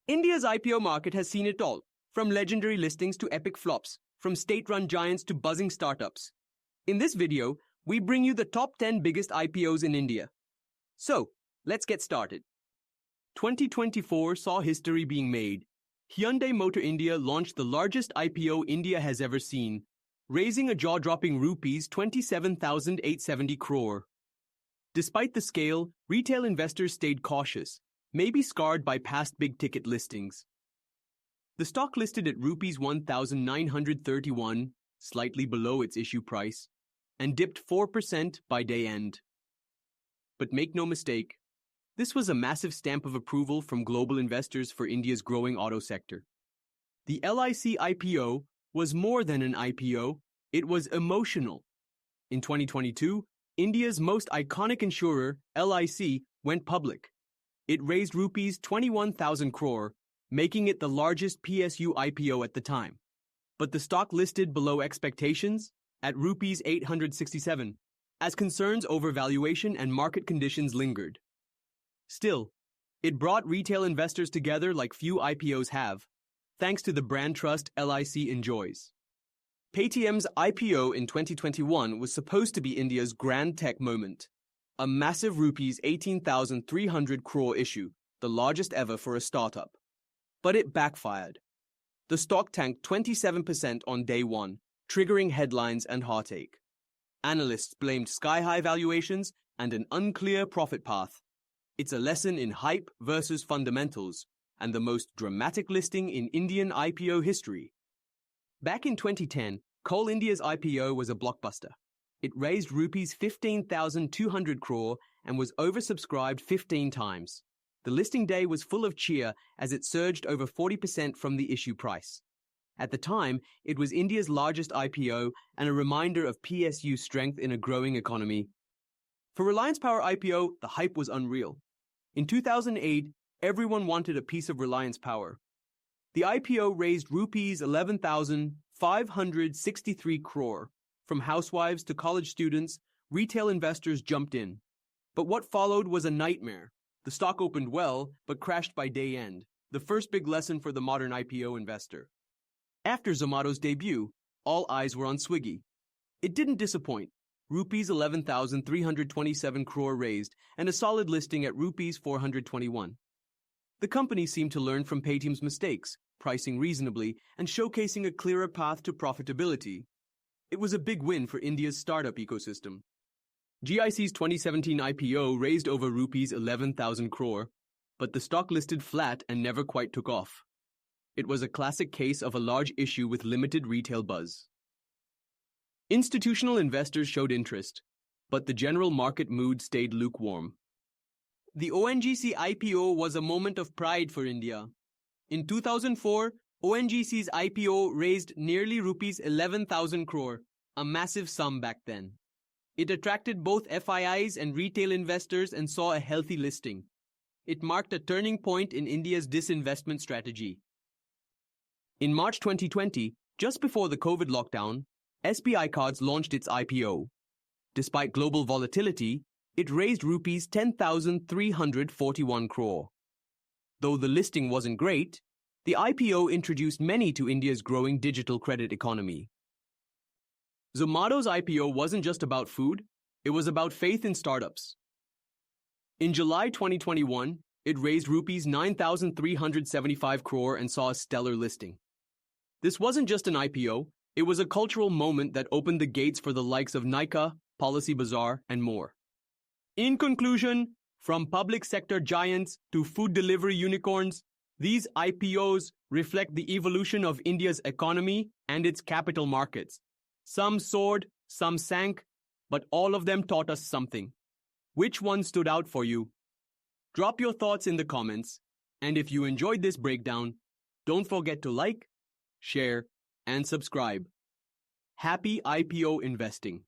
India's IPO market has seen it all, from legendary listings to epic flops, from state-run giants to buzzing startups. In this video, we bring you the top 10 biggest IPOs in India. So, let's get started. 2024 saw history being made. Hyundai Motor India launched the largest IPO India has ever seen, raising a jaw-dropping rupees 27,870 crore. Despite the scale, retail investors stayed cautious, maybe scarred by past big-ticket listings. The stock listed at rupees 1,931, slightly below its issue price, and dipped 4% by day end. But make no mistake, this was a massive stamp of approval from global investors for India's growing auto sector. The LIC IPO was more than an IPO, it was emotional. In 2022, India's most iconic insurer, LIC, went public. It raised rupees 21,000 crore, making it the largest PSU IPO at the time. But the stock listed below expectations at rupees 867, as concerns over valuation and market conditions lingered. Still, it brought retail investors together like few IPOs have, thanks to the brand trust LIC enjoys. Paytm's IPO in 2021 was supposed to be India's grand tech moment, a massive rupees 18,300 crore issue, the largest ever for a startup. But it backfired. The stock tanked 27% on day one, triggering headlines and heartache. Analysts blamed sky-high valuations and an unclear profit path. It's a lesson in hype versus fundamentals, and the most dramatic listing in Indian IPO history. Back in 2010, Coal India's IPO was a blockbuster. It raised rupees 15,200 crore and was oversubscribed 15 times. The listing day was full of cheer as it surged over 40% from the issue price. At the time, it was India's largest IPO and a reminder of PSU's strength in a growing economy. For Reliance Power IPO, the hype was unreal. In 2008, everyone wanted a piece of Reliance Power. The IPO raised rupees 11,563 crore. From housewives to college students, retail investors jumped in. But what followed was a nightmare. The stock opened well, but crashed by day end, the first big lesson for the modern IPO investor. After Zomato's debut, all eyes were on Swiggy. It didn't disappoint. Rupees 11,327 crore raised, and a solid listing at rupees 421. The company seemed to learn from Paytm's mistakes, pricing reasonably and showcasing a clearer path to profitability. It was a big win for India's startup ecosystem. GIC's 2017 IPO raised over rupees 11,000 crore, but the stock listed flat and never quite took off. It was a classic case of a large issue with limited retail buzz. Institutional investors showed interest, but the general market mood stayed lukewarm. The ONGC IPO was a moment of pride for India. In 2004, ONGC's IPO raised nearly rupees 11,000 crore, a massive sum back then. It attracted both FIIs and retail investors and saw a healthy listing. It marked a turning point in India's disinvestment strategy. In March 2020, just before the COVID lockdown, SBI Cards launched its IPO. Despite global volatility, it raised rupees 10,341 crore. Though the listing wasn't great, the IPO introduced many to India's growing digital credit economy. Zomato's IPO wasn't just about food, it was about faith in startups. In July 2021, it raised rupees 9,375 crore and saw a stellar listing. This wasn't just an IPO, it was a cultural moment that opened the gates for the likes of Nykaa, Policy Bazaar, and more. In conclusion, from public sector giants to food delivery unicorns, these IPOs reflect the evolution of India's economy and its capital markets. Some soared, some sank, but all of them taught us something. Which one stood out for you? Drop your thoughts in the comments, and if you enjoyed this breakdown, don't forget to like, share, and subscribe. Happy IPO investing!